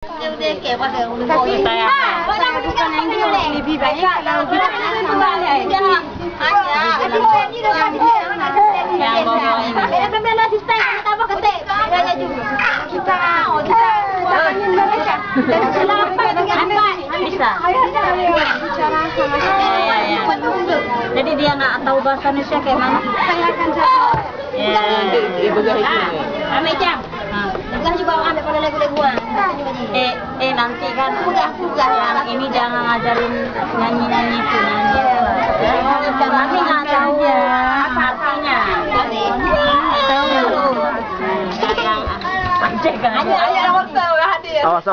Tapi bukan yang itu lebih baik kalau kita jadi dia nggak tahu bahasa Indonesia kayak mana? Bukan juga ambil pada lagu-laguan. Nanti kan yang ini jangan ngajarin nyanyi-nyanyi itu nyanyi. Nanti nggak tahu apa artinya. Awas.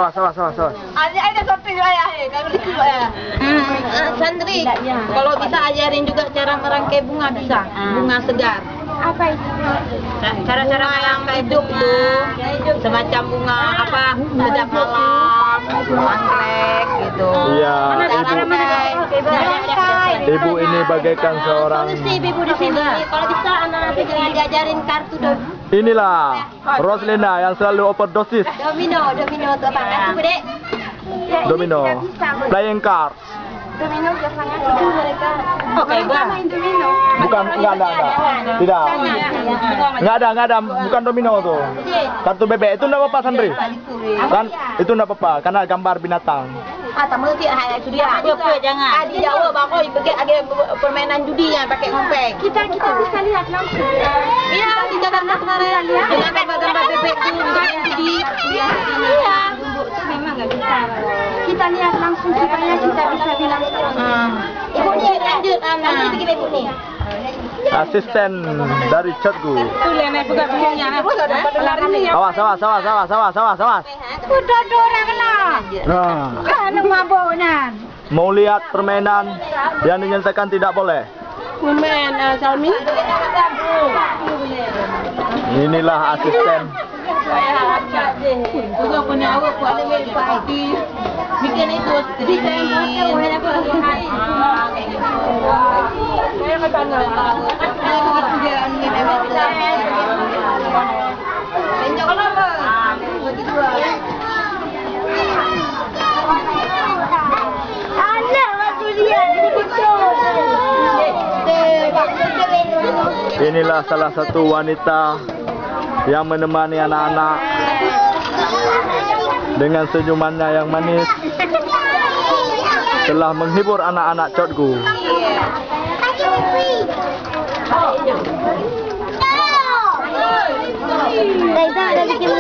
Santri, kalau bisa ajarin juga cara merangkai bunga bisa. Bunga segar. Apa itu? Cara-cara yang hidup tuh semacam bunga apa sedap malam, anggrek gitu. Iya, ibu ini bagaikan seorang. Ibu di sini. Kalau bisa anak nanti jangan diajarin kartu dong. Inilah Roslina yang selalu overdosis. Domino tuh apa? Kartu gede. Domino, playing card. Domino biasanya itu mereka. Oke, main domino. Bukan, enggak ada. Tidak. Enggak ada, bukan domino tuh. Kartu bebek itu enggak apa-apa, Sandri. Kan itu enggak apa-apa karena gambar binatang. Tamu sih itu dia. Jangan. Di Jawa bakal pakai ada permainan judi yang pakai ngopeng. Kita bisa lihat langsung. Iya, di Jakarta kemarin. Dengan gambar-gambar bebek itu main judi. Iya. Memang enggak bisa. Kita lihat langsung supaya kita bisa bilang. Ibu ni lanjut nanti bikin ibu ni. Asisten dari Cotku. Itu lene buka punya. Awas. Udah dorang lah. Nah, Kan mabonan. mau lihat permainan yang dinyatakan tidak boleh. Permain Salmi. Inilah asisten. Juga punya awak kuat bikin itu desain saya ketanya Inilah salah satu wanita yang menemani anak-anak dengan senyumannya yang manis telah menghibur anak-anak Cotku. Kita bikin